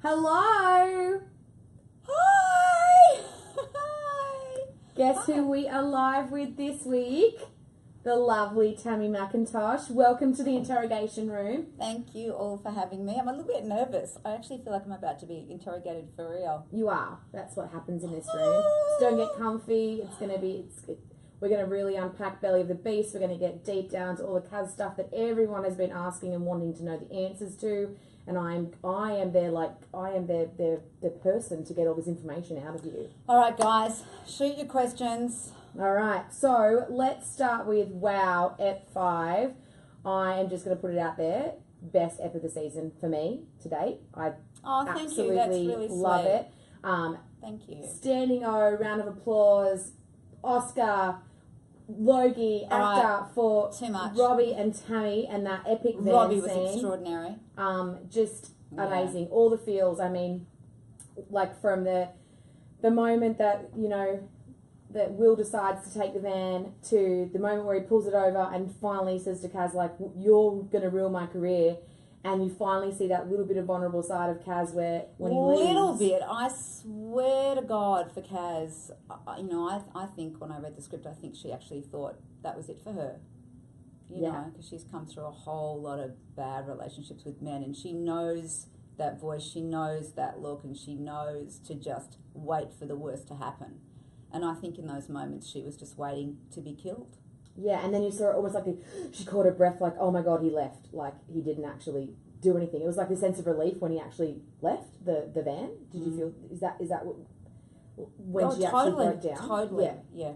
Hello! Hi! Hi! Guess who we are live with this week? The lovely Tammy MacIntosh. Welcome to the interrogation room. Thank you all for having me. I'm a little bit nervous. I actually feel like I'm about to be interrogated for real. You are. That's what happens in this room. So don't get comfy. We're going to really unpack Belly of the Beast. We're going to get deep down to all the Kaz stuff that everyone has been asking and wanting to know the answers to. And I am their person to get all this information out of you. All right, guys, shoot your questions. All right, so let's start with wow, Ep 5. I am just going to put it out there. Best ep of the season for me to date. I Thank you. That's really love sweet. it. Thank you. Standing O, round of applause, Oscar, Logie, actor for Too much. Robbie and Tammy and that epic van Robbie was scene. extraordinary. Just amazing. All the feels. I mean, like from the moment that, you know, that Will decides to take the van to the moment where he pulls it over and finally says to Kaz, like, you're going to ruin my career. And you finally see that little bit of vulnerable side of Kaz when he leaves. Little bit. I swear to God for Kaz, I think when I read the script, I think she actually thought that was it for her. You know, because she's come through a whole lot of bad relationships with men, and she knows that voice, she knows that look, and she knows to just wait for the worst to happen. And I think in those moments she was just waiting to be killed. Yeah, and then you saw it almost like she caught her breath, like, oh my God, he left. Like, he didn't actually do anything. It was like a sense of relief when he actually left the van. Did you feel, is that what, when she actually broke down? Totally, yeah.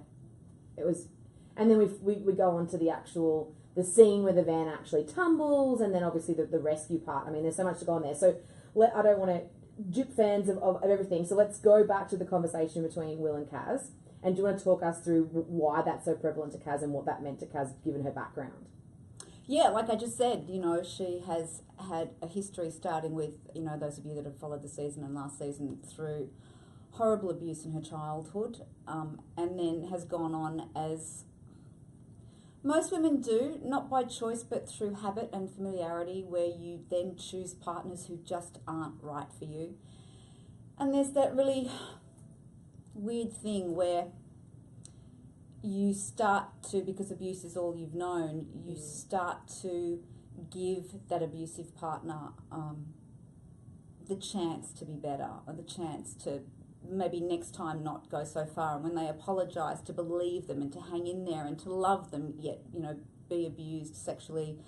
It was, and then we go on to the scene where the van actually tumbles, and then obviously the rescue part. I mean, there's so much to go on there. So I don't want to dupe fans of everything. So let's go back to the conversation between Will and Kaz. And do you want to talk us through why that's so prevalent to Kaz and what that meant to Kaz given her background? Yeah, like I just said, you know, she has had a history starting with, you know, those of you that have followed the season and last season through horrible abuse in her childhood, and then has gone on as most women do, not by choice but through habit and familiarity, where you then choose partners who just aren't right for you. And there's that really weird thing where you start to, because abuse is all you've known, you start to give that abusive partner the chance to be better, or the chance to maybe next time not go so far, and when they apologise, to believe them and to hang in there and to love them, yet, you know, be abused sexually,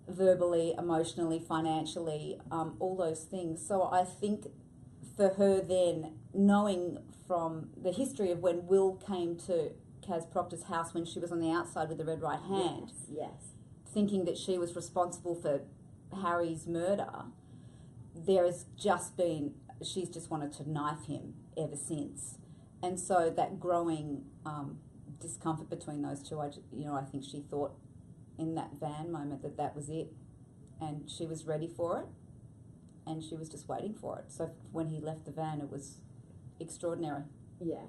verbally, emotionally, financially, all those things. So I think for her then, knowing from the history of when Will came to Kaz Proctor's house when she was on the outside with the red right hand, yes. thinking that she was responsible for Harry's murder, there has just been, she's just wanted to knife him ever since. And so that growing discomfort between those two, I think she thought in that van moment that was it. And she was ready for it, and she was just waiting for it. So when he left the van, it was extraordinary. Yeah.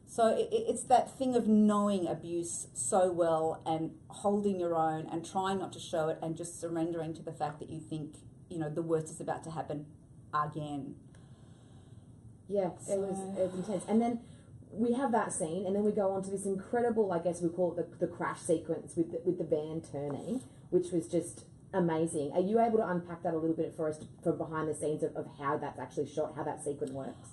So it's that thing of knowing abuse so well and holding your own and trying not to show it and just surrendering to the fact that you think, you know, the worst is about to happen again. Yeah, it was intense. And then we have that scene, and then we go on to this incredible, I guess we call it the crash sequence with the van turning, which was just amazing. Are you able to unpack that a little bit for us from behind the scenes of how that's actually shot, how that sequence works?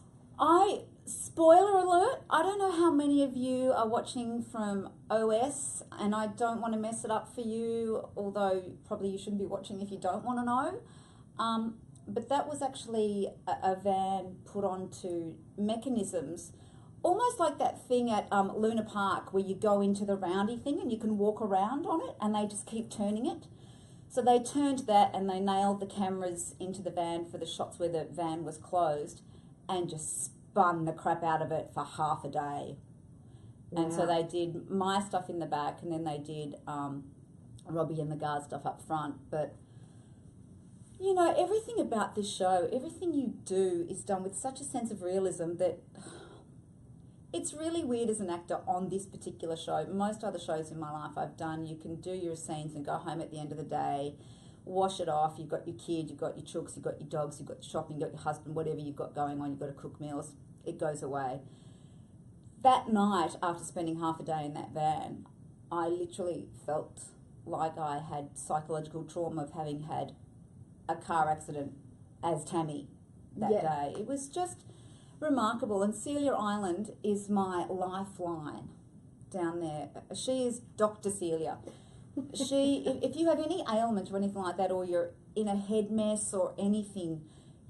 Spoiler alert, I don't know how many of you are watching from OS, and I don't want to mess it up for you, although probably you shouldn't be watching if you don't want to know. But that was actually a van put onto mechanisms, almost like that thing at Luna Park where you go into the roundy thing and you can walk around on it and they just keep turning it. So they turned that and they nailed the cameras into the van for the shots where the van was closed and just spun the crap out of it for half a day. Wow. And so they did my stuff in the back, and then they did Robbie and the guard stuff up front. But, you know, everything about this show, everything you do is done with such a sense of realism that it's really weird as an actor on this particular show. Most other shows in my life I've done, you can do your scenes and go home at the end of the day wash it off. You've got your kid, you've got your chooks, you've got your dogs, you've got your shopping, you've got your husband, whatever you've got going on, you've got to cook meals. It goes away. That night, after spending half a day in that van, I literally felt like I had psychological trauma of having had a car accident as Tammy that day. It was just remarkable. And Celia Island is my lifeline down there. She is Dr. Celia. If you have any ailment or anything like that, or you're in a head mess or anything,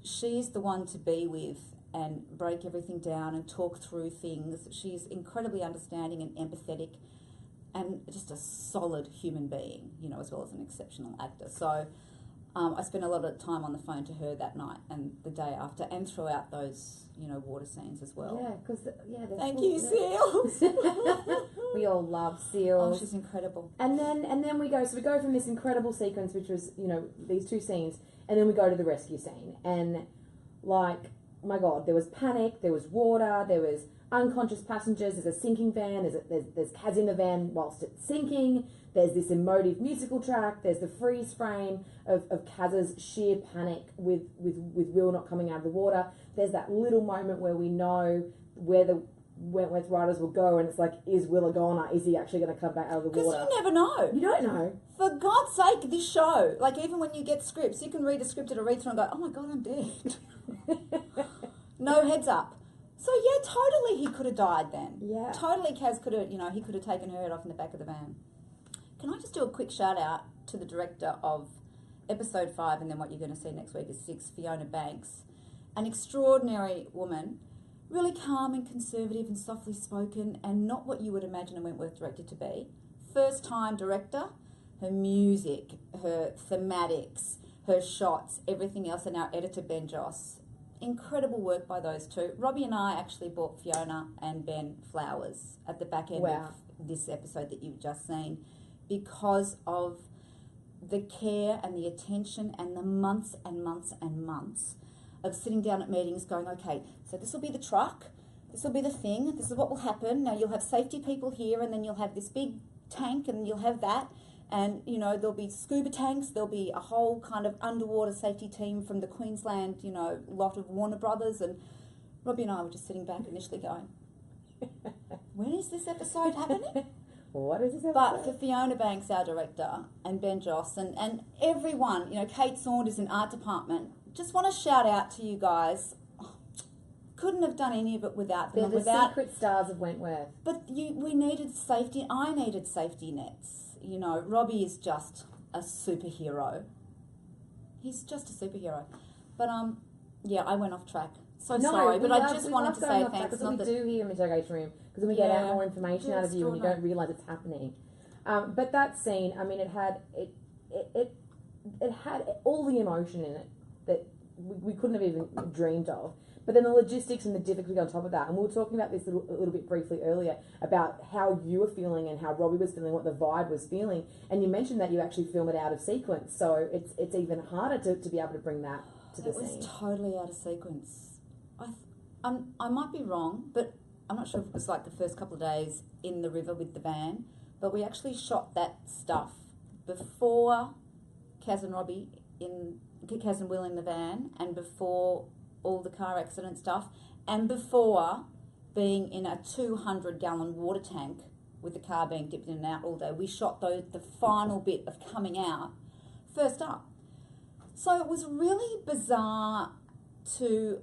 she is the one to be with and break everything down and talk through things. She's incredibly understanding and empathetic and just a solid human being, as well as an exceptional actor. So I spent a lot of time on the phone to her that night and the day after, and throughout those, water scenes as well. Yeah, because thank you, Seals. We all love Seals. Oh, she's incredible. And then we go from this incredible sequence, which was these two scenes, and then we go to the rescue scene, and like, my God, there was panic, there was water, there was unconscious passengers, there's a sinking van, there's Kaz in the van whilst it's sinking, there's this emotive musical track, there's the freeze frame of Kaz's sheer panic with Will not coming out of the water, there's that little moment where we know where the Wentworth riders will go, and it's like, is Will a goner? Is he actually going to come back out of the water? Because you never know. You don't know. For God's sake, this show, like even when you get scripts, you can read a script at a read-through and go, oh my God, I'm dead. No heads up. So yeah, totally he could have died then. Yeah. Totally Kaz could have, he could have taken her head off in the back of the van. Can I just do a quick shout out to the director of episode 5, and then what you're going to see next week is 6, Fiona Banks. An extraordinary woman, really calm and conservative and softly spoken, and not what you would imagine a Wentworth director to be. First time director, her music, her thematics, her shots, everything else, and our editor Ben Joss. Incredible work by those two. Robbie and I actually bought Fiona and Ben flowers at the back end of this episode that you've just seen, because of the care and the attention and the months and months and months of sitting down at meetings going, okay, so this will be the truck, this will be the thing, this is what will happen. Now you'll have safety people here, and then you'll have this big tank, and you'll have that. And, there'll be scuba tanks, there'll be a whole kind of underwater safety team from the Queensland, lot of Warner Brothers. And Robbie and I were just sitting back initially going, when is this episode happening? What is this episode? But for Fiona Banks, our director, and Ben Joss, and everyone, Kate Saunders in art department, just want to shout out to you guys. Couldn't have done any of it without them. They're the secret stars of Wentworth. But we needed safety. I needed safety nets. Robbie is just a superhero. He's just a superhero. But I went off track. Sorry, but I just wanted to say thanks. That's what we do here in the interrogation room, because then we get out more information out of you, and you don't realise it's happening. But that scene, I mean, it had all the emotion in it that we couldn't have even dreamed of. But then the logistics and the difficulty on top of that, and we were talking about this a little bit briefly earlier, about how you were feeling and how Robbie was feeling, what the vibe was feeling, and you mentioned that you actually film it out of sequence, so it's even harder to be able to bring that to the scene. It was totally out of sequence. I might be wrong, but I'm not sure if it was like the first couple of days in the river with the van, but we actually shot that stuff before Kaz and Will in the van, and before all the car accident stuff, and before being in a 200-gallon water tank with the car being dipped in and out all day. We shot the final bit of coming out first up. So it was really bizarre to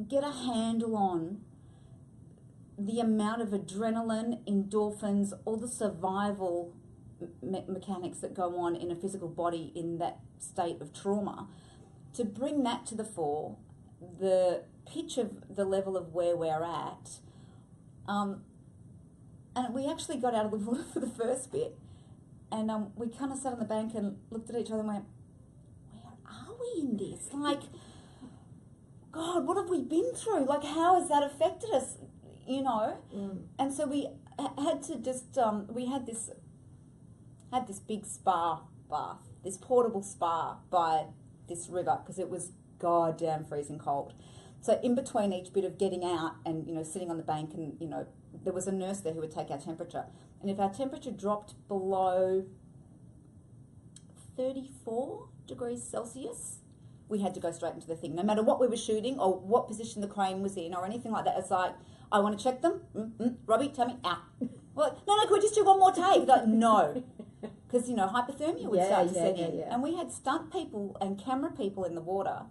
get a handle on the amount of adrenaline, endorphins, all the survival mechanics that go on in a physical body in that state of trauma. To bring that to the fore, the pitch of the level of where we're at, and we actually got out of the water for the first bit, and we kind of sat on the bank and looked at each other and went, where are we in this? Like, God, what have we been through? Like, how has that affected us, And so we had to just, we had this big spa bath, this portable spa by this river, because it was goddamn freezing cold. So in between each bit of getting out and sitting on the bank, and there was a nurse there who would take our temperature, and if our temperature dropped below 34 degrees Celsius. We had to go straight into the thing. No matter what we were shooting or what position the crane was in or anything like that, it's like, I want to check them. Robbie, Tammy, out. Well, no, can we just do one more take? Like, no. Because, hypothermia would start to set in. And we had stunt people and camera people in the water.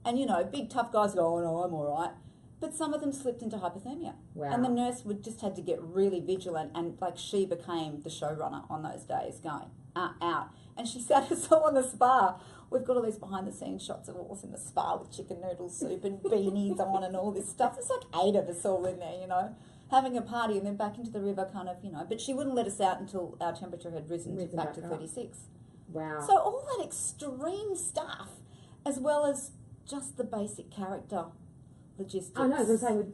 And, big tough guys go, oh, no, I'm all right. But some of them slipped into hypothermia. Wow. And the nurse would just had to get really vigilant. And, she became the showrunner on those days, going, out. And she sat us all on the spa. We've got all these behind-the-scenes shots of all us in the spa with chicken noodle soup and beanies on and all this stuff. There's like 8 of us all in there, having a party and then back into the river kind of, But she wouldn't let us out until our temperature had risen back to 36. Wow. So all that extreme stuff, as well as just the basic character logistics. I know, as I'm saying,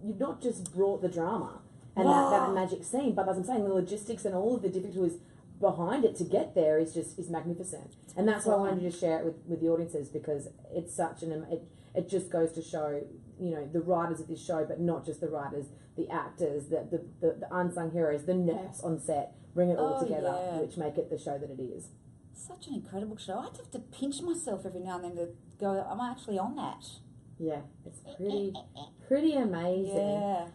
you've not just brought the drama and that magic scene, but as I'm saying, the logistics and all of the difficulties behind it to get there is magnificent. And that's why I wanted to just share it with the audiences, because it's such it just goes to show, the writers of this show, but not just the writers, the actors, the unsung heroes, the nurse on set, bring it all together, which make it the show that it is. Such an incredible show. I'd have to pinch myself every now and then to go, I'm actually on that. Yeah, it's pretty amazing. Yeah.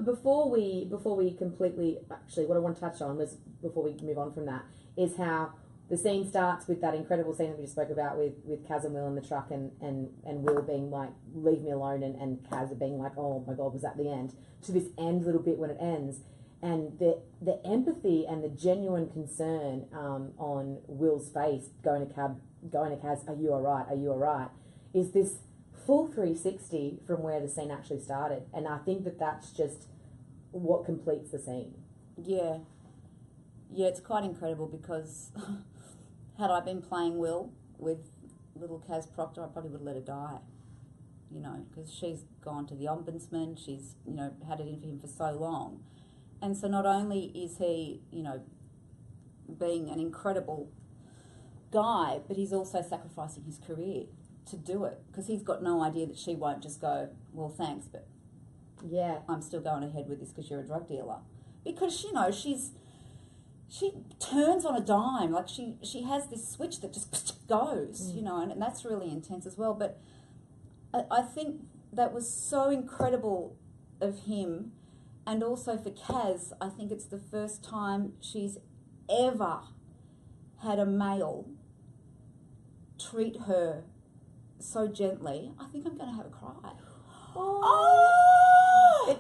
Before we completely, actually, what I want to touch on was, before we move on from that, is how the scene starts with that incredible scene that we just spoke about with Kaz and Will in the truck, and Will being like, leave me alone, and Kaz being like, oh my God, was that the end? To this end little bit when it ends. And the empathy and the genuine concern on Will's face going to Kaz, are you all right? Are you all right? Is this full 360 from where the scene actually started. And I think that's just what completes the scene. Yeah. Yeah, it's quite incredible, because had I been playing Will with little Kaz Proctor, I probably would have let her die. Because she's gone to the ombudsman, she's, had it in for him for so long. And so not only is he, being an incredible guy, but he's also sacrificing his career to do it, because he's got no idea that she won't just go, well, thanks, but I'm still going ahead with this because you're a drug dealer. Because, she turns on a dime, like she has this switch that just goes, and that's really intense as well. But I think that was so incredible of him. And also for Kaz, I think it's the first time she's ever had a male treat her so gently. I think I'm going to have a cry.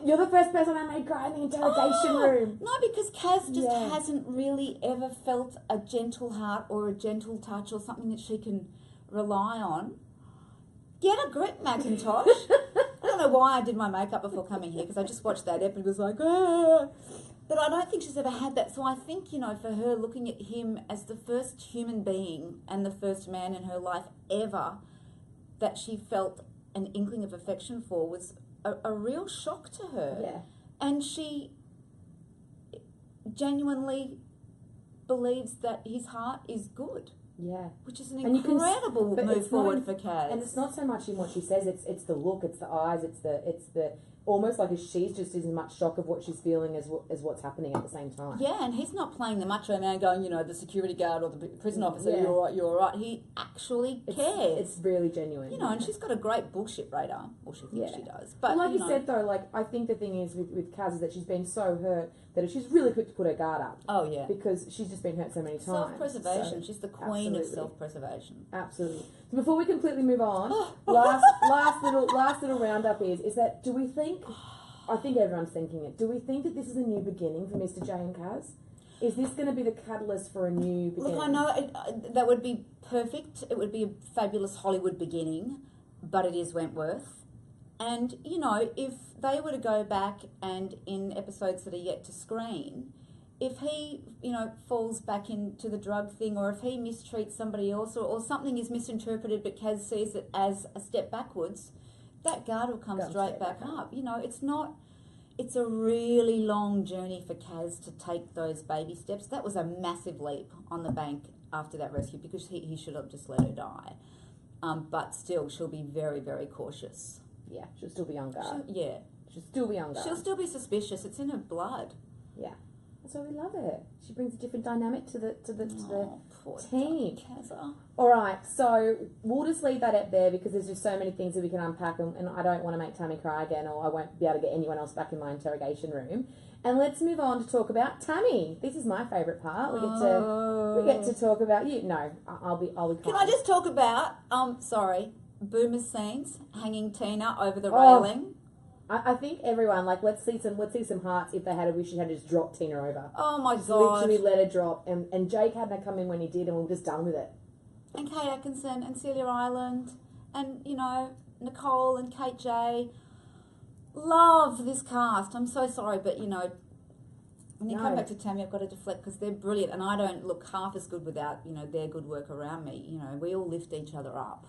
You're the first person I made cry in the interrogation room. No, because Kaz just hasn't really ever felt a gentle heart or a gentle touch or something that she can rely on. Get a grip, MacIntosh. I don't know why I did my makeup before coming here, because I just watched that ep and was like, ah. But I don't think she's ever had that. So I think, for her, looking at him as the first human being and the first man in her life ever that she felt an inkling of affection for was a real shock to her. Yeah. And she genuinely believes that his heart is good. Yeah. Which is an incredible move forward for Kaz. And it's not so much in what she says, it's the look, it's the eyes, it's the almost like she's just as much shock of what she's feeling as what's happening at the same time. Yeah, and he's not playing the macho man going, the security guard or the prison officer, you're all right. He actually cares. It's really genuine. And she's got a great bullshit radar. Well, she thinks she does. But like you said, though, I think the thing is with Kaz is that she's been so hurt that she's really quick to put her guard up. Oh, yeah. Because she's just been hurt so many times. Self-preservation. She's the queen of self-preservation. Absolutely. So before we completely move on, last little roundup is that, do we think, I think everyone's thinking it, do we think that this is a new beginning for Mr. J and Kaz? Is this going to be the catalyst for a new beginning? Look, I know that would be perfect. It would be a fabulous Hollywood beginning, but it is Wentworth. And, if they were to go back and in episodes that are yet to screen, if he, falls back into the drug thing, or if he mistreats somebody else, or something is misinterpreted but Kaz sees it as a step backwards, that guard will come straight back up. It's a really long journey for Kaz to take those baby steps. That was a massive leap on the bank after that rescue, because he should have just let her die. But still, she'll be very, very cautious. Yeah, she'll still be on guard. She'll still be on guard. She'll still be suspicious. It's in her blood. Yeah. That's why we love her. She brings a different dynamic to the Poor team. Kaz. All right, so we'll just leave that up there because there's just so many things that we can unpack, and I don't want to make Tammy cry again, or I won't be able to get anyone else back in my interrogation room. And let's move on to talk about Tammy. This is my favourite part. We get to talk about you. No, I'll be Can I just talk about Boomer scenes, hanging Tina over the Oh. railing? I think everyone, like, let's see some hearts if they had a wish, she had just dropped Tina over. Oh my Just god! literally let her drop, and Jake hadn't come in when he did, and we were just done with it. And Kate Atkinson and Celia Ireland and Nicole and Kate J. Love this cast. I'm so sorry, but when you come back to Tammy, I've got to deflect because they're brilliant, and I don't look half as good without their good work around me. We all lift each other up.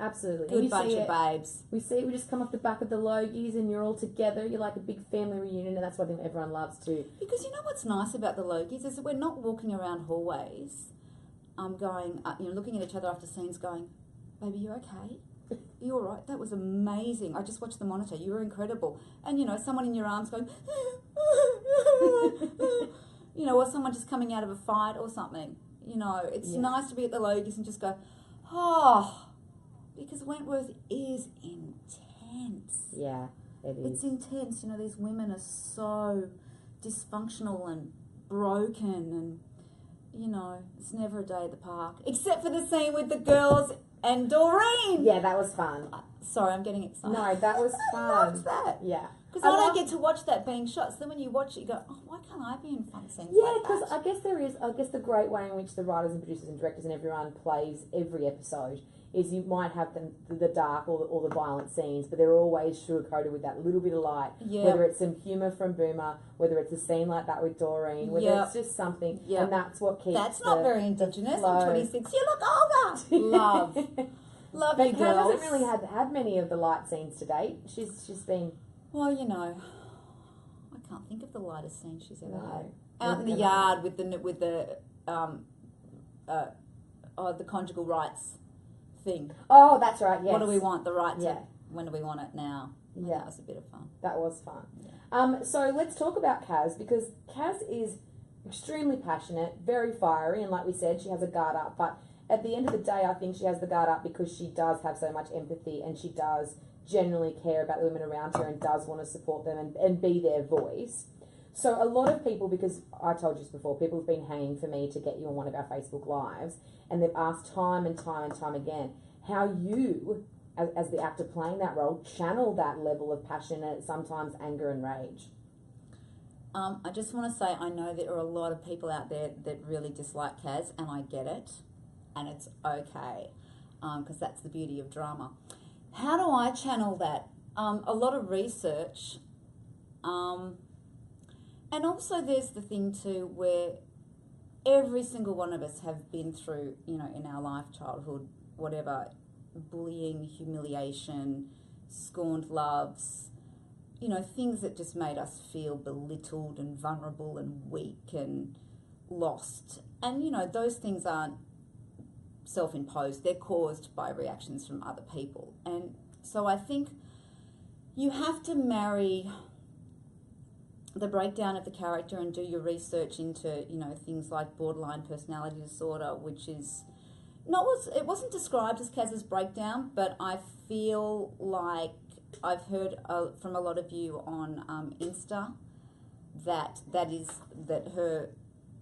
Absolutely. Good bunch of babes. We just come off the back of the Logies and you're all together. You're like a big family reunion, and that's what I think everyone loves too. Because what's nice about the Logies is that we're not walking around hallways, looking at each other after scenes going, baby, you okay? You all right? That was amazing. I just watched the monitor. You were incredible. And, someone in your arms going, or someone just coming out of a fight or something. It's nice to be at the Logies and just go, because Wentworth is intense. Yeah, it is. It's intense. These women are so dysfunctional and broken, and, it's never a day at the park. Except for the scene with the girls and Doreen. Yeah, that was fun. Sorry, I'm getting excited. No, that was fun. I loved that. Yeah. Because I don't get to watch that being shot. So then when you watch it, you go, oh, why can't I be in fun scenes Yeah, like because that? I guess the great way in which the writers and producers and directors and everyone plays every episode is you might have the dark or the violent scenes, but they're always sugar-coated with that little bit of light. Yeah. Whether it's some humour from Boomer, whether it's a scene like that with Doreen, whether it's just something, and that's what keeps That's not very Indigenous. flow. I'm 26. You look older. Love. Love But you Kaz girls. hasn't really had many of the light scenes to date. She's been... Well, I can't think of the lightest scene she's ever had. Out Neither in the can yard with the conjugal rights thing. Oh, that's right, yes. What do we want? The right to... Yeah. When do we want it now? Yeah. That was a bit of fun. That was fun. Yeah. So let's talk about Kaz, because Kaz is extremely passionate, very fiery, and like we said, she has a guard up. But at the end of the day, I think she has the guard up because she does have so much empathy, and she does generally care about the women around her and does want to support them and be their voice. So a lot of people, because I told you this before, people have been hanging for me to get you on one of our Facebook Lives, and they've asked time and time and time again how you, as the actor playing that role, channel that level of passion and sometimes anger and rage. I just want to say I know there are a lot of people out there that really dislike Kaz, and I get it, and it's okay, because that's the beauty of drama. How do I channel that? A lot of research, and also there's the thing too where every single one of us have been through, in our life, childhood, whatever, bullying, humiliation, scorned loves, things that just made us feel belittled and vulnerable and weak and lost. And, those things aren't self-imposed. They're caused by reactions from other people. And so I think you have to marry the breakdown of the character and do your research into, things like borderline personality disorder, which is it wasn't described as Kaz's breakdown, but I feel like I've heard from a lot of you on Insta that her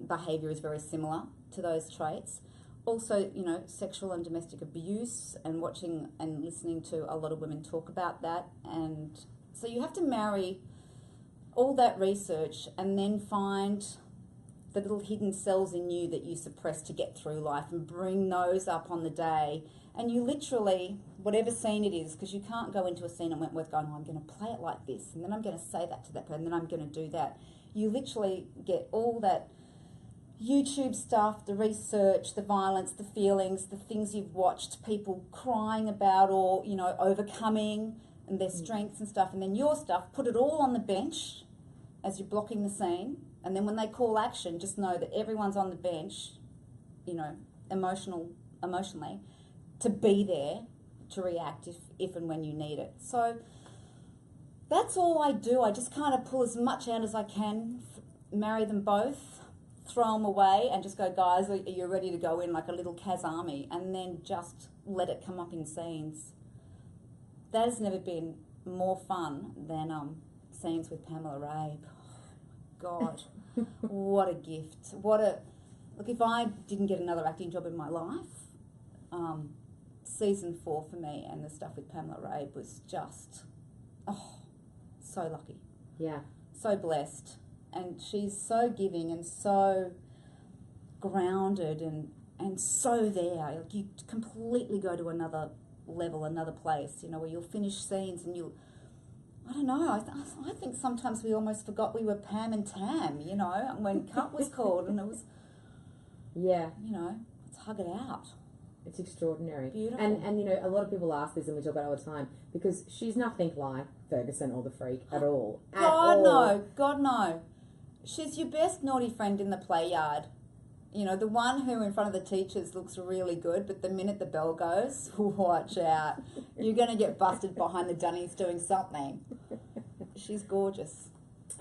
behaviour is very similar to those traits. Also, sexual and domestic abuse, and watching and listening to a lot of women talk about that. And so you have to marry all that research and then find the little hidden cells in you that you suppress to get through life and bring those up on the day. And you literally, whatever scene it is, because you can't go into a scene in Wentworth going, I'm going to play it like this, and then I'm going to say that to that person, and then I'm going to do that. You literally get all that YouTube stuff, the research, the violence, the feelings, the things you've watched people crying about or, overcoming and their strengths and stuff, and then your stuff, put it all on the bench as you're blocking the scene, and then when they call action, just know that everyone's on the bench, emotionally, to be there to react if and when you need it. So that's all I do. I just kind of pull as much out as I can, marry them both, throw them away and just go, guys, are you ready to go in like a little Kaz army, and then just let it come up in scenes. That has never been more fun than scenes with Pamela Rabe. God, what a gift. Look, if I didn't get another acting job in my life, season 4 for me and the stuff with Pamela Rabe was just, so lucky. Yeah. So blessed. And she's so giving and so grounded and so there. Like, you completely go to another level, another place, where you'll finish scenes and I don't know, I think sometimes we almost forgot we were Pam and Tam, when cut was called, and it was, yeah, let's hug it out. It's extraordinary. Beautiful. And a lot of people ask this, and we talk about it all the time, because she's nothing like Ferguson or the Freak at all. God no. She's your best naughty friend in the play yard. The one who in front of the teachers looks really good, but the minute the bell goes, watch out. You're going to get busted behind the dunnies doing something. She's gorgeous.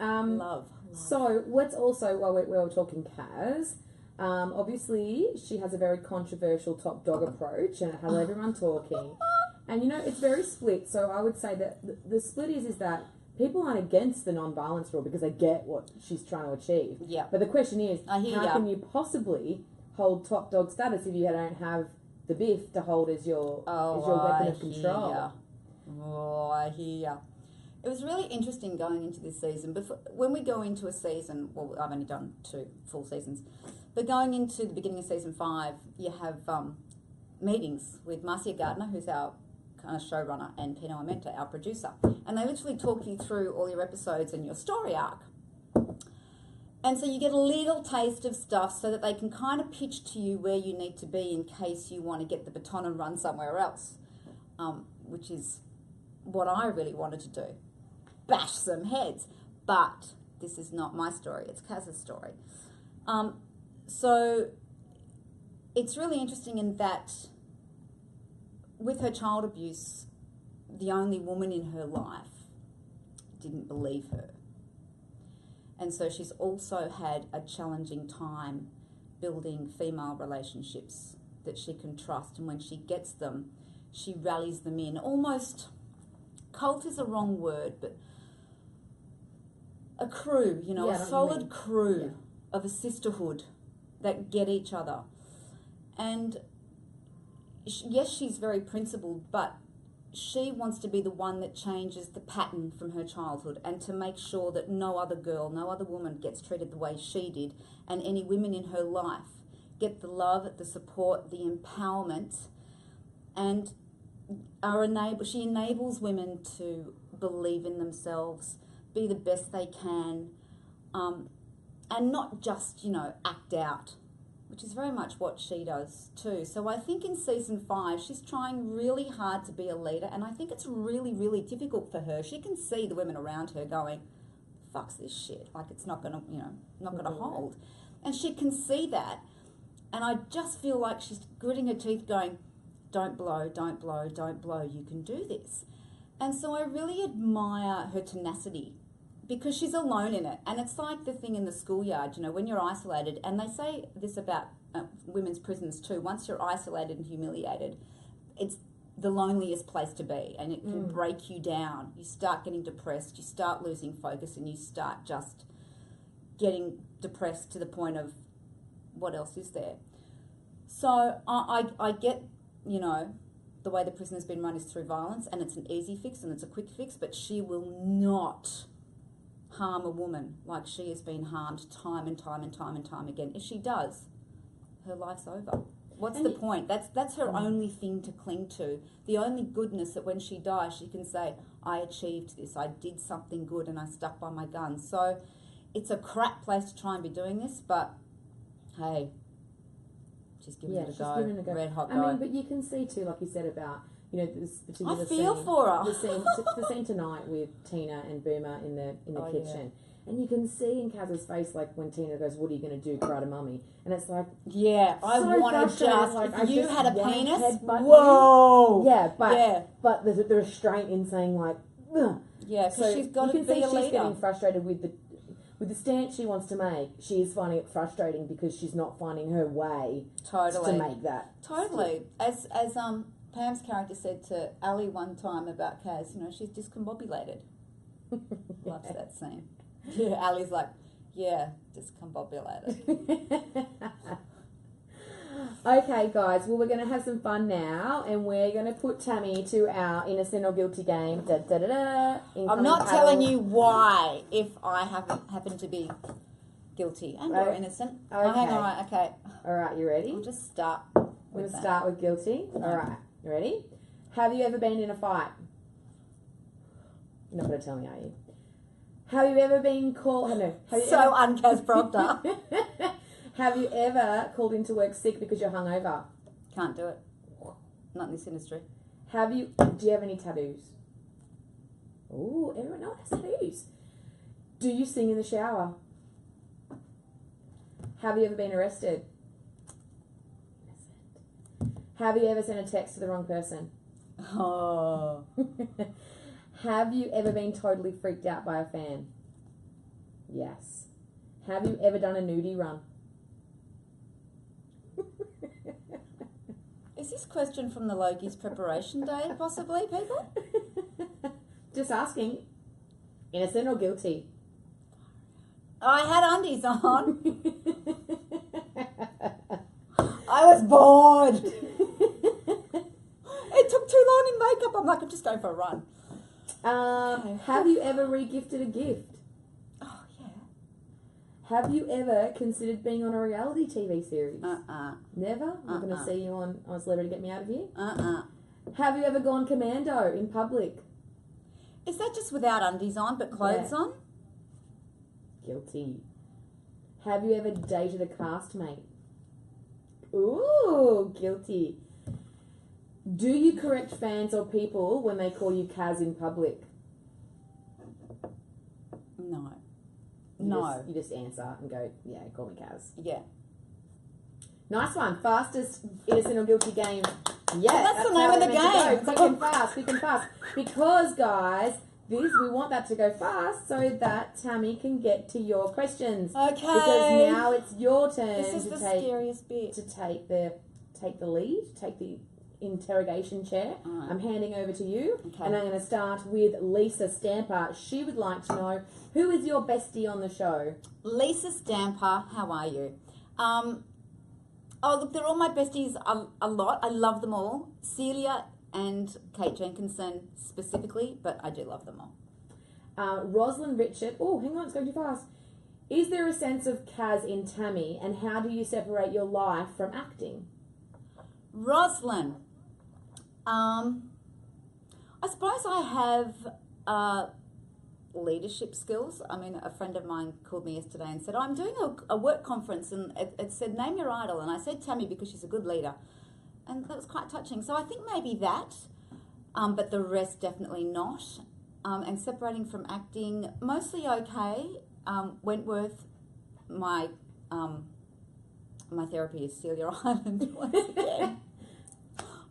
Love. So let's also, while we're talking Kaz, obviously she has a very controversial top dog approach, and it has everyone talking. And, it's very split. So I would say that the split is that people aren't against the non-violence rule because they get what she's trying to achieve. Yeah. But the question is, how can you possibly hold top dog status if you don't have the biff to hold as your weapon of control? I hear. It was really interesting going into this season. But when we go into a season, well, I've only done 2 full seasons, but going into the beginning of season 5, you have meetings with Marcia Gardner, who's our kind of showrunner, and Pino Armenta, our producer, and they literally talk you through all your episodes and your story arc. And so you get a little taste of stuff so that they can kind of pitch to you where you need to be in case you want to get the baton and run somewhere else, which is what I really wanted to do, bash some heads. But this is not my story, it's Kaz's story. So it's really interesting in that with her child abuse, the only woman in her life didn't believe her. And so she's also had a challenging time building female relationships that she can trust. And when she gets them, she rallies them in. Almost, cult is a wrong word, but a crew, a solid crew of a sisterhood that get each other. And yes, she's very principled, but she wants to be the one that changes the pattern from her childhood and to make sure that no other girl, no other woman gets treated the way she did, and any women in her life get the love, the support, the empowerment, and she enables women to believe in themselves, be the best they can, and not just, act out, which is very much what she does too. So I think in season 5, she's trying really hard to be a leader, and I think it's really, really difficult for her. She can see the women around her going, fuck's this shit, like it's not gonna, not gonna hold. And she can see that, and I just feel like she's gritting her teeth going, don't blow, don't blow, don't blow, you can do this. And so I really admire her tenacity, because she's alone in it. And it's like the thing in the schoolyard, when you're isolated, and they say this about women's prisons too, once you're isolated and humiliated, it's the loneliest place to be, and it can break you down. You start getting depressed, you start losing focus, and you start just getting depressed to the point of, what else is there? So I get, the way the prison has been run is through violence, and it's an easy fix and it's a quick fix, but she will not harm a woman like she has been harmed time and time and time and time again. If she does, her life's over. What's the point? That's her only thing to cling to. The only goodness that when she dies, she can say, I achieved this, I did something good, and I stuck by my guns. So it's a crap place to try and be doing this, but hey, she's giving it a go. Red hot go. I mean, but you can see too, like you said about, this particular I feel for her. The scene tonight with Tina and Boomer in the kitchen. Yeah. And you can see in Kaz's face, like, when Tina goes, what are you going to do, cry to mummy? And it's like... Yeah, I so want to just... like, if you had a penis... Whoa! Yeah, but the restraint in saying, like... Ugh. Yeah, so she's got to be a leader. You can see she's getting frustrated with with the stance she wants to make, she is finding it frustrating because she's not finding her way Totally. to make that. Totally. As Pam's character said to Ali one time about Kaz, you know, she's discombobulated. Loves that scene. Yeah, Ali's like, yeah, discombobulated. Okay, guys, well, we're going to have some fun now, and we're going to put Tammy to our innocent or guilty game. Da, da, da, da, I'm not telling you why if I happen to be guilty and or innocent. Okay. Oh, hang on, right, okay. All right, you ready? I'll just start We're with going to start with guilty. No. All right, you ready? Have you ever been in a fight? You're not going to tell me, are you? Have you ever been called... No. Have you so Kaz Proctor. Have you ever called into work sick because you're hungover? Can't do it. Not in this industry. Do you have any tattoos? Ooh, everyone has tattoos. Do you sing in the shower? Have you ever been arrested? Have you ever sent a text to the wrong person? Oh. Have you ever been totally freaked out by a fan? Yes. Have you ever done a nudie run? Is this question from the Logie's preparation day, possibly, people? Just asking. Innocent or guilty? I had undies on. I was bored. It took too long in makeup. I'm like, I'm just going for a run. Have you ever re-gifted a gift? Oh, yeah. Have you ever considered being on a reality TV series? Never? I'm going to see you on Celebrity Get Me Out of Here? Have you ever gone commando in public? Is that just without undies on but clothes on? Guilty. Have you ever dated a castmate? Ooh, guilty. Do you correct fans or people when they call you Kaz in public? No. You just answer and go, yeah, call me Kaz. Yeah. Nice one. Fastest innocent or guilty game. Yeah, that's the name of the game. Quick and fast. Because, guys, we want that to go fast so that Tammy can get to your questions. Okay. Because now it's your turn This is the scariest bit. to take the lead, take the interrogation chair. Right. I'm handing over to you, Okay. and I'm going to start with Lisa Stamper. She would like to know, who is your bestie on the show? Lisa Stamper, how are you? Oh, look, they're all my besties a lot. I love them all. Celia and Kate Jenkinson specifically, but I do love them all. Rosalind Richard. Oh, hang on, it's going too fast. Is there a sense of Kaz in Tammy, and how do you separate your life from acting? Rosalind. I suppose I have leadership skills. I mean, a friend of mine called me yesterday and said, I'm doing a work conference, and it said, name your idol. And I said Tammy because she's a good leader. And that was quite touching. So I think maybe that, but the rest definitely not. And separating from acting, mostly okay. Wentworth, my therapy is Celia Island once again.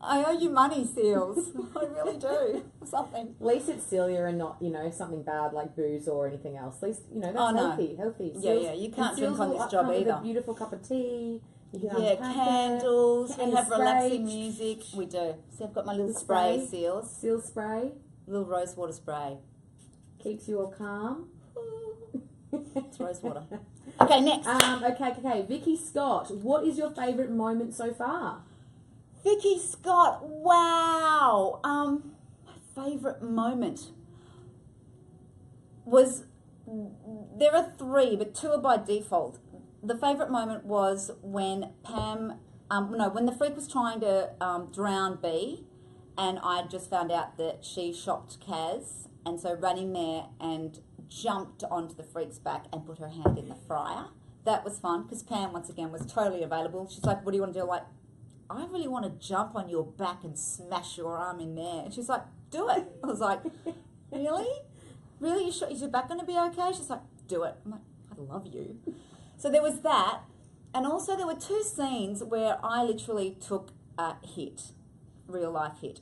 I owe you money, Seals. I really do. Something. At least it's Celia and not, something bad like booze or anything else. At least, that's healthy. Yeah, you can't drink on this job either. With a beautiful cup of tea. You can candles. We have spray. relaxing music. We do. See, I've got my little spray, Seals. Seal spray. Little rose water spray. Keeps you all calm. It's rose water. Okay, next. Okay. Vicky Scott, what is your favourite moment so far? Vicky Scott, wow. My favourite moment was, there are three, but two are by default. The favourite moment was when when the freak was trying to drown B, and I just found out that she shopped Kaz, and so ran in there and jumped onto the freak's back and put her hand in the fryer. That was fun, because Pam, once again, was totally available. She's like, what do you want to do? I'm like, I really want to jump on your back and smash your arm in there. And she's like, do it. I was like, really? Really? Is your back going to be okay? She's like, do it. I'm like, I love you. So there was that. And also there were two scenes where I literally took a hit, real life hit.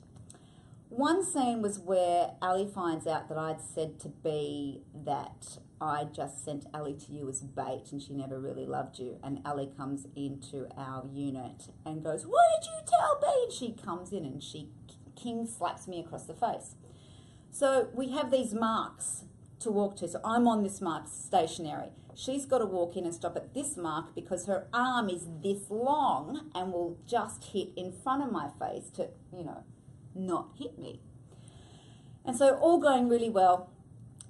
One scene was where Ali finds out that I'd said to B that I just sent Ali to you as bait and she never really loved you. And Ali comes into our unit and goes, what did you tell me? And she comes in and she king slaps me across the face. So we have these marks to walk to. So I'm on this mark stationary. She's got to walk in and stop at this mark because her arm is this long and will just hit in front of my face to, not hit me. And so all going really well.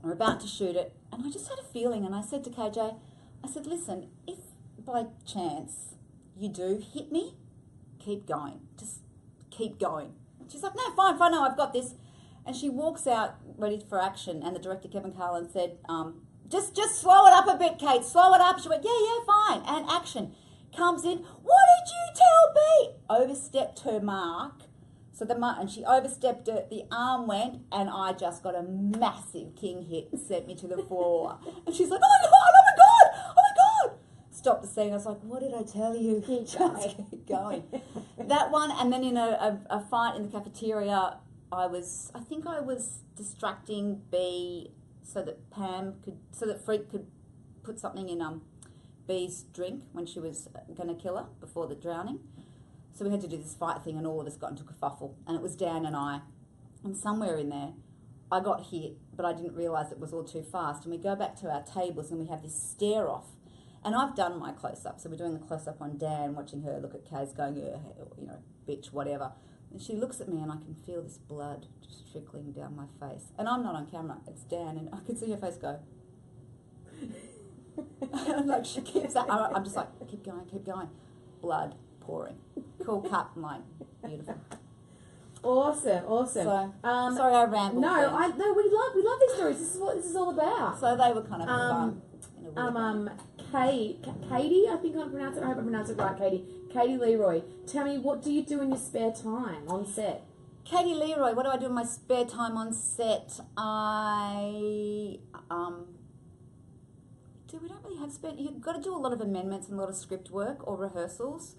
We're about to shoot it. And I just had a feeling, and I said to KJ, I said, listen, if by chance you do hit me, keep going. Just keep going. She's like, no, fine, no, I've got this. And she walks out ready for action, and the director, Kevin Carlin, said, just slow it up a bit, Kate, slow it up. She went, yeah, fine, and action. Comes in, what did you tell me? Overstepped her mark. So and she overstepped it, the arm went, and I just got a massive king hit and sent me to the floor. And she's like, oh my God. Stopped the scene. I was like, what did I tell you? Just keep going. That one, and then in a fight in the cafeteria, I think I was distracting B so that Fred could put something in B's drink when she was going to kill her before the drowning. So we had to do this fight thing and all of us got into a kerfuffle. And it was Dan and I. And somewhere in there, I got hit, but I didn't realise it was all too fast. And we go back to our tables and we have this stare off. And I've done my close-up. So we're doing a close-up on Dan, watching her look at Kaz going, bitch, whatever. And she looks at me and I can feel this blood just trickling down my face. And I'm not on camera. It's Dan. And I could see her face go. And like she keeps that. I'm just like, keep going. Blood pouring. Cool cut. I'm like, beautiful. Awesome. So, sorry I rambled. No, we love these stories. This is what this is all about. So they were kind of fun. Katie, I think I pronounce it. I hope I pronounce it right, Katie. Katie Leroy. Tell me, what do you do in your spare time on set? Katie Leroy, what do I do in my spare time on set? We don't really have you've got to do a lot of amendments and a lot of script work or rehearsals.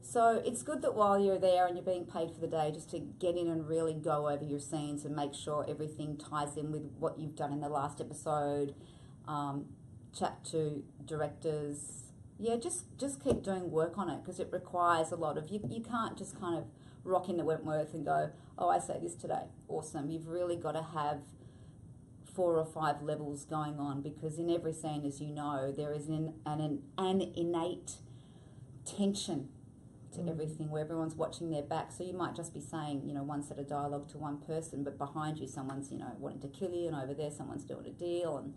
So it's good that while you're there and you're being paid for the day, just to get in and really go over your scenes and make sure everything ties in with what you've done in the last episode. Chat to directors. Yeah, just keep doing work on it because it requires a lot of you can't just kind of rock into Wentworth and go, oh, I say this today. Awesome. You've really got to have 4 or 5 levels going on because in every scene, as you know, there is an innate tension to everything where everyone's watching their back. So you might just be saying, one set of dialogue to one person, but behind you someone's, wanting to kill you, and over there someone's doing a deal, and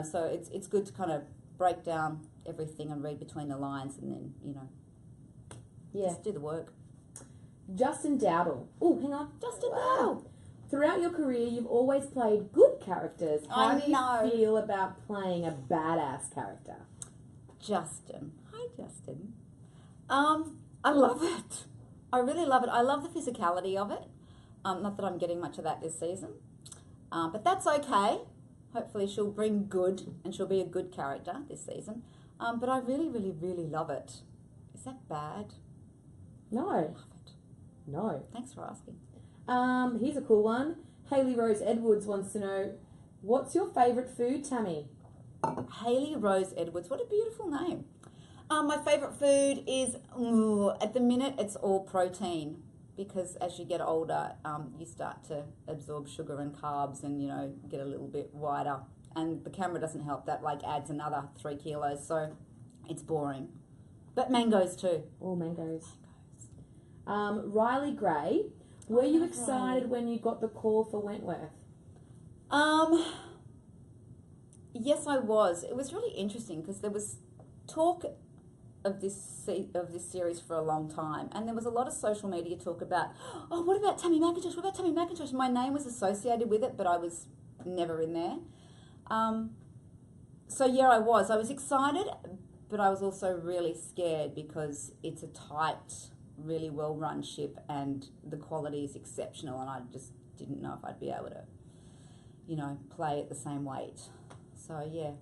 so it's good to kind of break down everything and read between the lines and then, just do the work. Justin Dowdle. Oh, hang on. Justin Dowdle. Throughout your career, you've always played good characters. How do you feel about playing a badass character? Justin. Hi, Justin. I love it. I really love it. I love the physicality of it. Not that I'm getting much of that this season. But that's okay. Hopefully she'll bring good and she'll be a good character this season. But I really, really, really love it. Is that bad? No. I love it. No. Thanks for asking. Here's a cool one. Haley Rose Edwards wants to know, what's your favourite food, Tammy? Haley Rose Edwards. What a beautiful name. My favourite food is, at the minute, it's all protein. Because as you get older, you start to absorb sugar and carbs and, get a little bit wider. And the camera doesn't help. That, adds another 3 kilos. So it's boring. But mangoes too. All mangoes. Riley Gray, were you excited when you got the call for Wentworth? Yes, I was. It was really interesting because there was talk of this series for a long time, and there was a lot of social media talk about, oh, what about Tammy MacIntosh? What about Tammy MacIntosh? My name was associated with it, but I was never in there. So yeah, I was excited, but I was also really scared because it's a tight, really well-run ship, and the quality is exceptional, and I just didn't know if I'd be able to, play at the same weight. So yeah.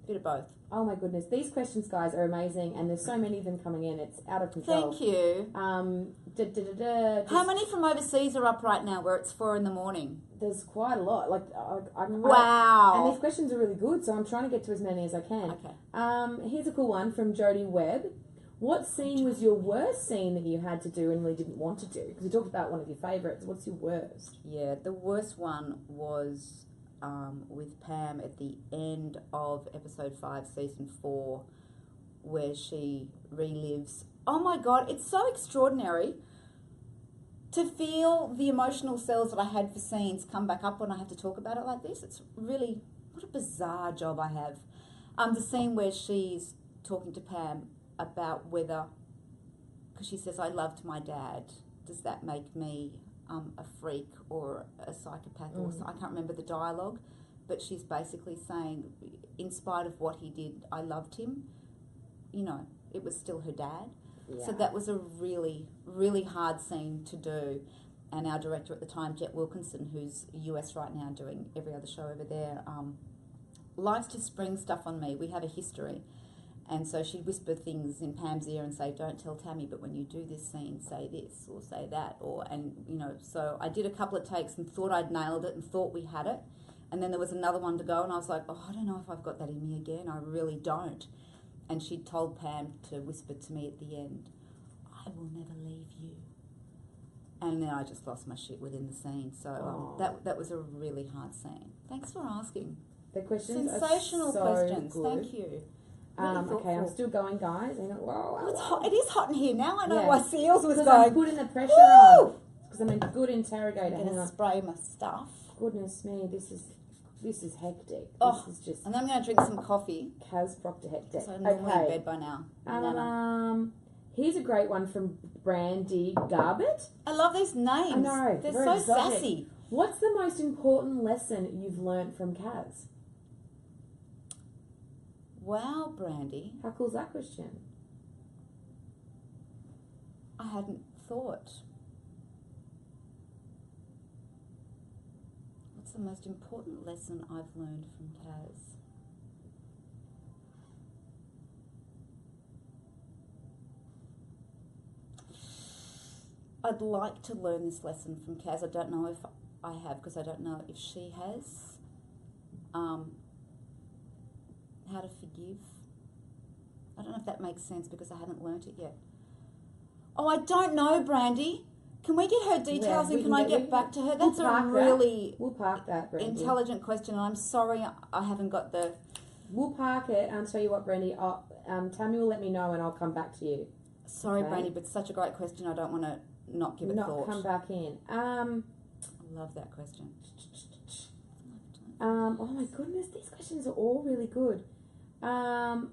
Bit of both. Oh my goodness, these questions, guys, are amazing, and there's so many of them coming in. It's out of control. Thank you. How many from overseas are up right now where it's 4 a.m? There's quite a lot. Wow. And these questions are really good, so I'm trying to get to as many as I can. Okay. Here's a cool one from Jodie Webb. What scene was your worst scene that you had to do and really didn't want to do? Because you talked about one of your favourites. What's your worst? Yeah, the worst one was with Pam at the end of episode 5, season 4, where she relives. Oh my God, it's so extraordinary to feel the emotional cells that I had for scenes come back up when I have to talk about it like this. It's really, what a bizarre job I have. The scene where she's talking to Pam about whether, because she says, I loved my dad, does that make me a freak or a psychopath? Or I can't remember the dialogue, but she's basically saying, in spite of what he did, I loved him. You know, it was still her dad. Yeah. So that was a really, really hard scene to do. And our director at the time, Jet Wilkinson, who's US right now doing every other show over there, likes to spring stuff on me. We have a history. And so she'd whisper things in Pam's ear and say, don't tell Tammy, but when you do this scene, say this or say that. So I did a couple of takes and thought I'd nailed it and thought we had it. And then there was another one to go and I was like, I don't know if I've got that in me again. I really don't. And she told Pam to whisper to me at the end, I will never leave you. And then I just lost my shit within the scene. So that was a really hard scene. Thanks for asking. The questions Sensational are so questions. good. Thank you. Okay, I'm still going, guys. It's hot. It is hot in here now. I know why Seals was going. I'm putting the pressure on. Because I'm a good interrogator. I'm going to spray my stuff. Goodness me, this is hectic. This is just. And then I'm going to drink some coffee. Kaz Proctor hectic. So I'm normally in bed by now. Here's a great one from Brandy Garbett. I love these names. I know. They're so exotic. sassy. What's the most important lesson you've learned from Kaz? Wow, Brandy. How cool is that question? I hadn't thought. What's the most important lesson I've learned from Kaz? I'd like to learn this lesson from Kaz. I don't know if I have, because I don't know if she has. How to forgive. I don't know if that makes sense because I haven't learnt it yet. Oh, I don't know, Brandy. Can we get her details and can I get back to her? That's a really we'll park that, Brandy. Intelligent question, and I'm sorry I haven't got the... We'll park it, and I'll tell you what, Brandy, Tammy will let me know and I'll come back to you. Sorry, okay? Brandy, but it's such a great question. I don't want to not give it thought. Come back in. I love that question. Oh my goodness, these questions are all really good. Someone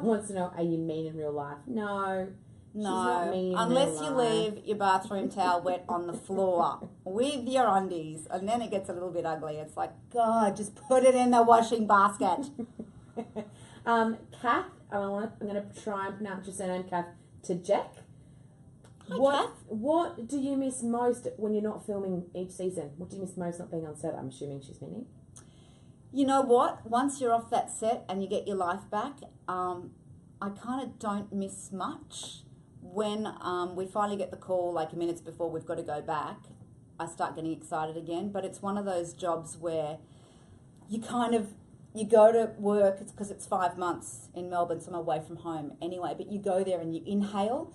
wants to know, are you mean in real life? No. She's not mean in unless real you life. leave your bathroom towel wet on the floor with your undies, and then it gets a little bit ugly. It's like, God, just put it in the washing basket. Kath, I'm going to try and pronounce your surname, Kath, to Jack. Hi, Kath. What do you miss most when you're not filming each season? What do you miss most not being on set? I'm assuming she's meaning. You know what? Once you're off that set and you get your life back, I kind of don't miss much. When we finally get the call, like minutes before we've got to go back, I start getting excited again. But it's one of those jobs where you go to work, it's because it's 5 months in Melbourne, so I'm away from home anyway, but you go there and you inhale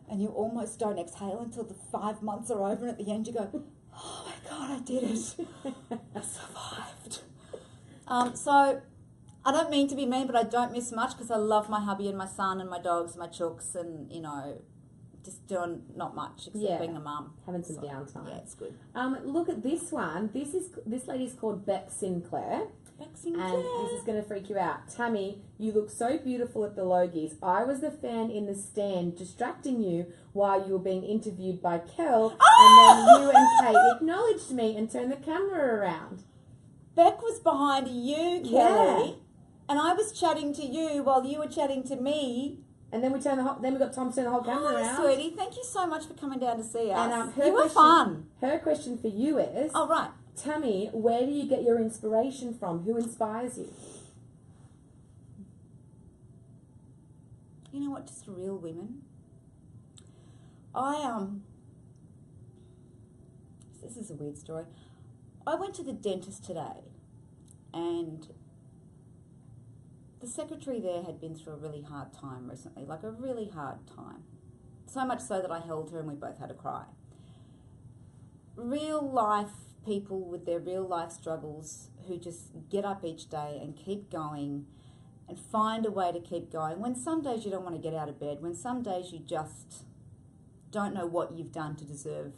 and you almost don't exhale until the 5 months are over, and at the end you go, oh my God, I did it. I survived. So I don't mean to be mean, but I don't miss much because I love my hubby and my son and my dogs and my chooks and, just doing not much except being a mum. Having some downtime. Yeah, it's good. Look at this one. This lady's called Beck Sinclair. Beck Sinclair. And this is going to freak you out. Tammy, you look so beautiful at the Logies. I was the fan in the stand distracting you while you were being interviewed by Kel, and then you and Kate acknowledged me and turned the camera around. Beck was behind you, Kelly, and I was chatting to you while you were chatting to me. And then we got Tom to turn the whole camera around. Sweetie, thank you so much for coming down to see us. And you were fun. Her question for you is, oh right, Tammy, where do you get your inspiration from? Who inspires you? you know what, just real women. This is a weird story. I went to the dentist today, and the secretary there had been through a really hard time recently, like a really hard time. So much so that I held her and we both had a cry. Real life people with their real life struggles who just get up each day and keep going and find a way to keep going. When some days you don't want to get out of bed, when some days you just don't know what you've done to deserve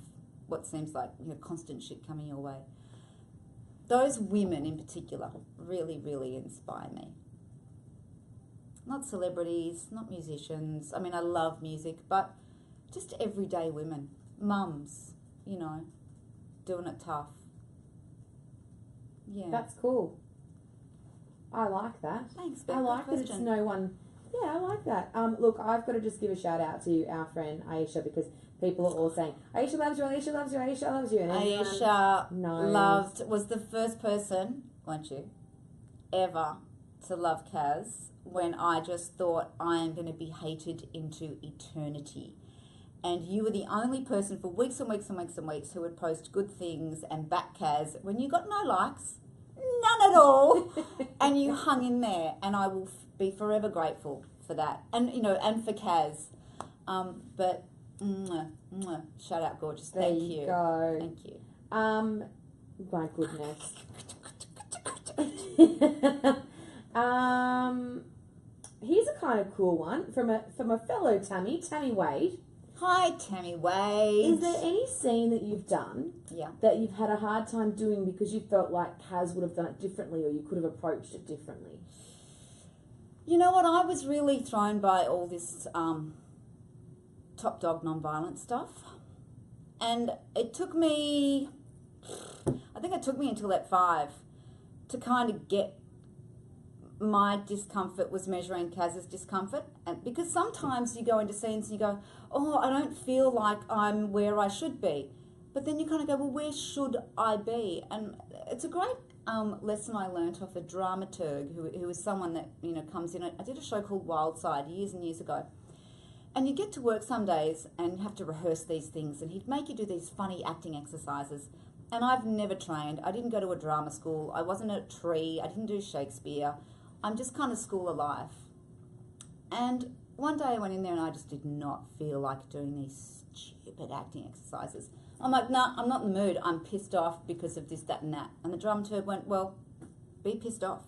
what seems like, you know, constant shit coming your way. Those women in particular really, really inspire me. Not celebrities, not musicians. I mean, I love music, but just everyday women, mums, you know, doing it tough. Yeah. That's cool. I like that. Thanks, Beth. I like that it's no one. Yeah, I like that. Look, I've got to just give a shout out to our friend Aisha, because people are all saying, Aisha loves you, Aisha loves you, Aisha loves you. And Aisha was the first person, weren't you, ever to love Kaz, when I just thought, I am going to be hated into eternity. And you were the only person for weeks and weeks and weeks and weeks who would post good things and back Kaz when you got no likes, none at all, and you hung in there. And I will be forever grateful for that. And, you know, and for Kaz. But, shout out, gorgeous. Thank you. There you go. Thank you. My goodness. Here's a kind of cool one from a fellow Tammy Wade. Hi, Tammy Wade. Is there any scene that you've done that you've had a hard time doing because you felt like Kaz would have done it differently, or you could have approached it differently? You know what? I was really thrown by all this top dog non-violent stuff. And it took me, I think it took me until at 5 to kind of get my discomfort was measuring Kaz's discomfort. And because sometimes you go into scenes and you go, oh, I don't feel like I'm where I should be. But then you kind of go, well, where should I be? And it's a great lesson I learnt off a dramaturg who is someone that, you know, comes in. I did a show called Wildside years and years ago. And you get to work some days and you have to rehearse these things, and he'd make you do these funny acting exercises. And I've never trained. I didn't go to a drama school. I wasn't a tree. I didn't do Shakespeare. I'm just kind of school of life. And one day I went in there and I just did not feel like doing these stupid acting exercises. I'm like, nah, I'm not in the mood. I'm pissed off because of this, that, and that. And the dramaturg went, well, be pissed off.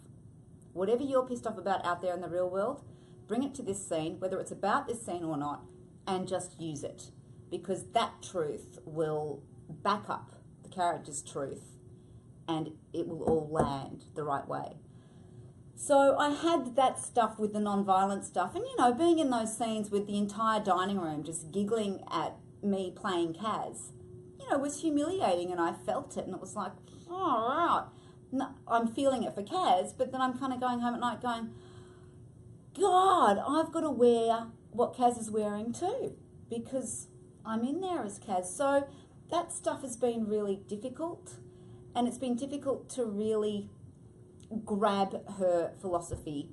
Whatever you're pissed off about out there in the real world, bring it to this scene, whether it's about this scene or not, and just use it. Because that truth will back up the character's truth, and it will all land the right way. So I had that stuff with the non-violent stuff, and, you know, being in those scenes with the entire dining room just giggling at me playing Kaz, you know, was humiliating, and I felt it, and it was like, all right. No, I'm feeling it for Kaz, but then I'm kind of going home at night going, God, I've got to wear what Kaz is wearing too, because I'm in there as Kaz. So that stuff has been really difficult, and it's been difficult to really grab her philosophy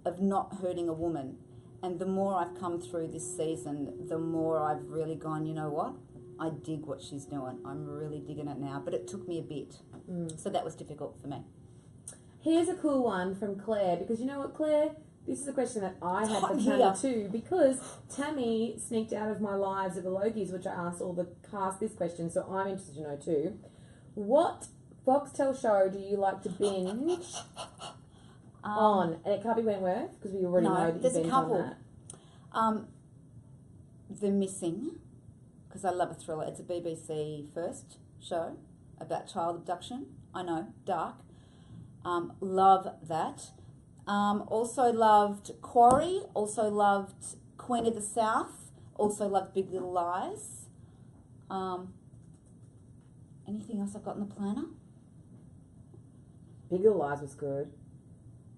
of not hurting a woman. And the more I've come through this season, the more I've really gone, you know what? I dig what she's doing. I'm really digging it now, but it took me a bit. So that was difficult for me. Here's a cool one from Claire, because you know what, Claire? This is a question that I had for Tammy too, because Tammy sneaked out of my lives at the Logies, which I asked all the cast this question, so I'm interested to know too. What Foxtel show do you like to binge on? And it can't be Wentworth, because we already know that you've been on that. The Missing, because I love a thriller. It's a BBC first show about child abduction. I know, dark. Love that. Also loved Quarry, also loved Queen of the South, also loved Big Little Lies. Anything else I've got in the planner? Big Little Lies was good.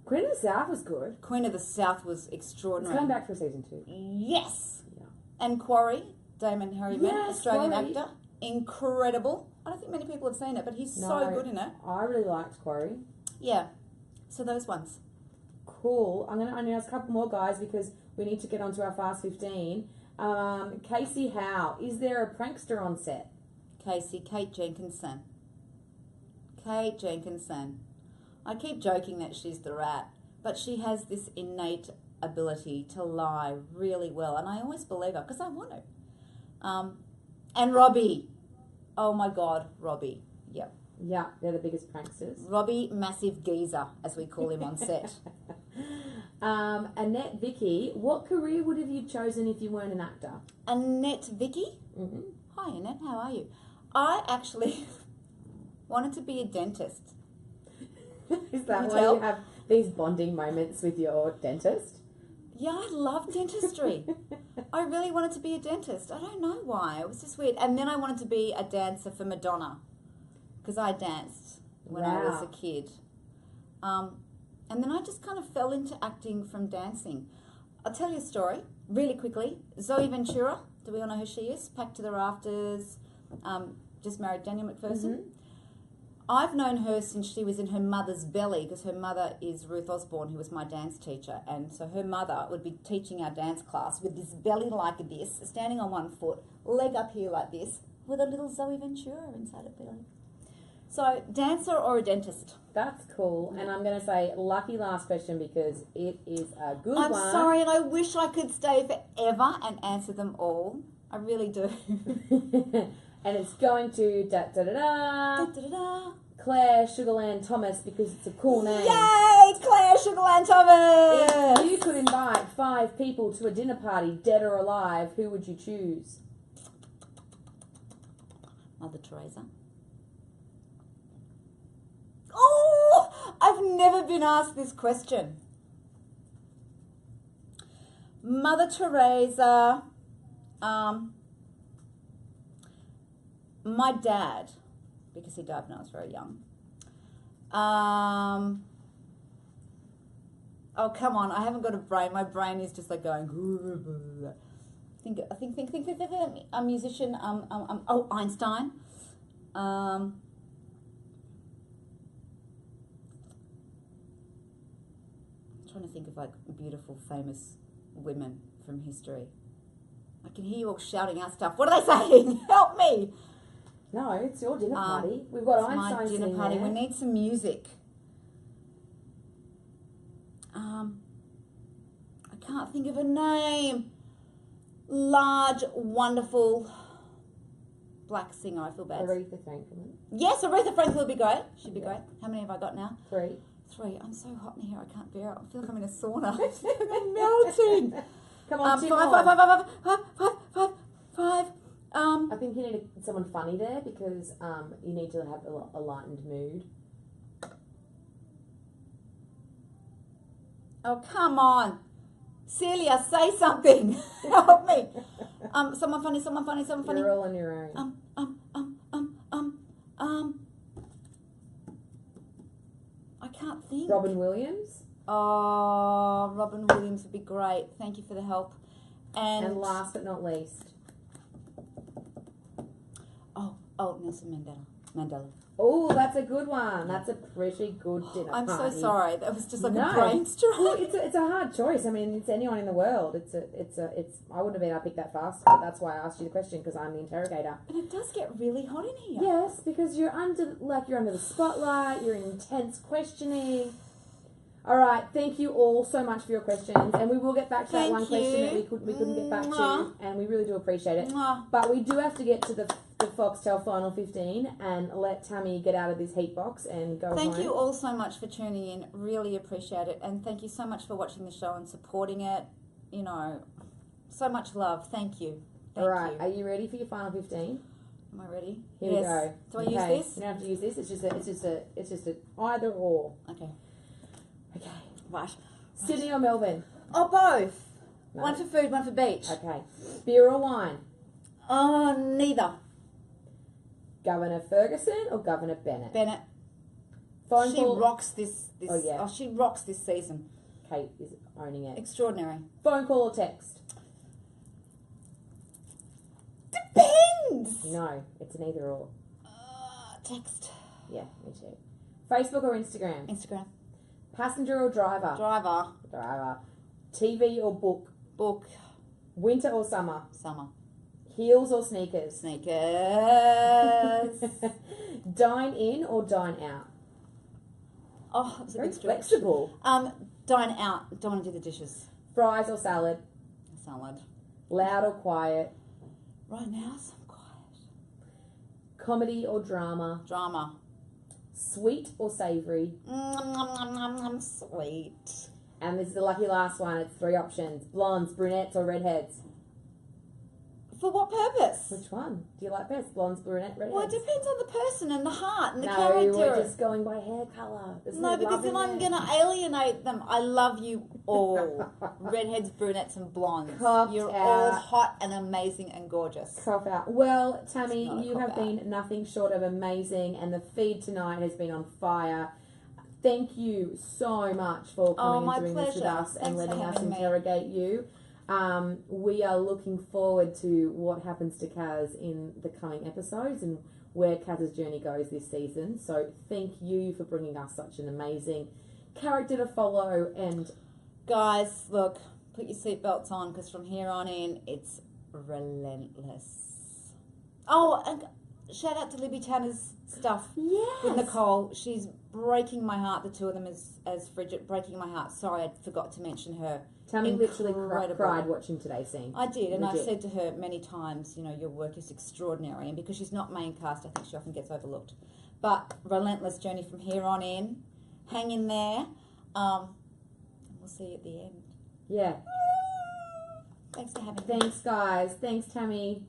Queen of the South was good. Queen of the South was extraordinary. It's coming back for season 2. Yes! Yeah. And Quarry, Damon Herriman, Australian Quarry. actor. Incredible. I don't think many people have seen it, but he's so good in it. I really liked Quarry. Yeah. So those ones. Cool. I'm going to only ask a couple more, guys, because We need to get on to our Fast 15. Casey Howe, is there a prankster on set? Kate Jenkinson. Kate Jenkinson. I keep joking that she's the rat, but she has this innate ability to lie really well, and I always believe her because I want to. And Robbie. Oh my God, Robbie. Yep. Yeah, they're the biggest pranksters. Robbie Massive Geezer, as we call him on set. Annette Vicky, what career would have you chosen if you weren't an actor? Annette Vicky? Mm-hmm. Hi Annette, how are you? I actually wanted to be a dentist. Is that why you have these bonding moments with your dentist? Yeah, I love dentistry. I really wanted to be a dentist. I don't know why. It was just weird. And then I wanted to be a dancer for Madonna because I danced when I was a kid. And then I just kind of fell into acting from dancing. I'll tell you a story really quickly. Zoe Ventura, do we all know who she is? Packed to the Rafters, just married Daniel McPherson. Mm-hmm. I've known her since she was in her mother's belly because her mother is Ruth Osborne, who was my dance teacher. And so her mother would be teaching our dance class with this belly like this, standing on one foot, leg up here like this, with a little Zoe Ventura inside her belly. So, dancer or a dentist? That's cool. And I'm going to say lucky last question because it is a good I'm one. sorry, and I wish I could stay forever and answer them all. I really do. And it's going to Claire Sugarland Thomas because it's a cool name. Yay, Claire Sugarland Thomas! If you could invite 5 people to a dinner party, dead or alive, who would you choose? Mother Teresa. Oh, I've never been asked this question. Mother Teresa, my dad, because he died when I was very young. Oh, come on, I haven't got a brain. My brain is just like going. Think. A musician. Oh, Einstein. Trying to think of like beautiful, famous women from history. I can hear you all shouting out stuff. What are they saying? Help me! No, it's your dinner party. We've got Einstein my dinner party. there. We need some music. I can't think of a name. Large, wonderful black singer. I feel bad. Aretha Franklin. Yes, Aretha Franklin would be great. She'd be great. How many have I got now? 3. 3. I'm so hot in here. I can't bear it. I feel like I'm in a sauna. I'm melting. Come on, 2 more. Five. I think you need someone funny there because you need to have a lightened mood. Oh, come on. Celia, say something. Help me. Someone funny. You're all on your own. I can't think. Robin Williams. Oh, Robin Williams would be great. Thank you for the help. And last but not least. Oh, Nelson Mandela. Oh, that's a good one. That's a pretty good dinner I'm party. so sorry. That was just like a brain strike. Well, it's a hard choice. I mean, it's anyone in the world. It's. I wouldn't have been able to pick that fast, but that's why I asked you the question because I'm the interrogator. And it does get really hot in here. Yes, because you're under the spotlight. You're in intense questioning. All right, thank you all so much for your questions, and we will get back to that one question that we couldn't get back to, and we really do appreciate it. But we do have to get to the Foxtel Final 15 and let Tammy get out of this heat box and go home. Thank you all so much for tuning in. Really appreciate it, and thank you so much for watching the show and supporting it. You know, so much love. Thank you. All right, are you ready for your Final 15? Am I ready? Here we go. Do I use this? You don't have to use this. It's just a either or. Okay. Okay. Right. Sydney or Melbourne? Oh, both. No. One for food, one for beach. Okay. Beer or wine? Oh, neither. Governor Ferguson or Governor Bennett? Bennett. Phone She call. rocks this. Oh, yeah. Oh, she rocks this season. Kate is owning it. Extraordinary. Phone call or text? Depends. No, it's an either or. Text. Yeah, me too. Facebook or Instagram? Instagram. Passenger or driver? Driver. Driver. TV or book? Book. Winter or summer? Summer. Heels or sneakers? Sneakers. Dine in or dine out? Oh, it's a Very big stretch. flexible. Dine out. Don't want to do the dishes. Fries or salad? Salad. Loud or quiet? Right now, some quiet. Comedy or drama? Drama. Sweet or savoury? Sweet. And this is the lucky last one. It's 3 options. Blondes, brunettes or redheads? For what purpose? Which one? Do you like best? Blondes, brunette, redheads? Well, it depends on the person and the heart and the No, character. we're just going by hair colour. No, because then I'm going to alienate them. I love you all. Redheads, brunettes and blondes. Copped You're out. all hot and amazing and gorgeous. Cop out. Well, Tammy, It's not a you have cop-out. been nothing short of amazing, and the feed tonight has been on fire. Thank you so much for coming my and doing this with pleasure. us and Thanks for letting us having me. interrogate you. We are looking forward to what happens to Kaz in the coming episodes and where Kaz's journey goes this season. So thank you for bringing us such an amazing character to follow. And Guys, look, put your seatbelts on because from here on in, it's relentless. Oh, and shout out to Libby Tanner's stuff yes, with Nicole. She's breaking my heart. The two of them as Bridget, breaking my heart. Sorry, I forgot to mention her. Tammy literally Incredible. cried watching today's scene. I did, and Legit. I've said to her many times, you know, your work is extraordinary, and because she's not main cast, I think she often gets overlooked. But relentless journey from here on in. Hang in there. And we'll see you at the end. Yeah. Thanks for having me. Thanks, guys. Thanks, Tammy.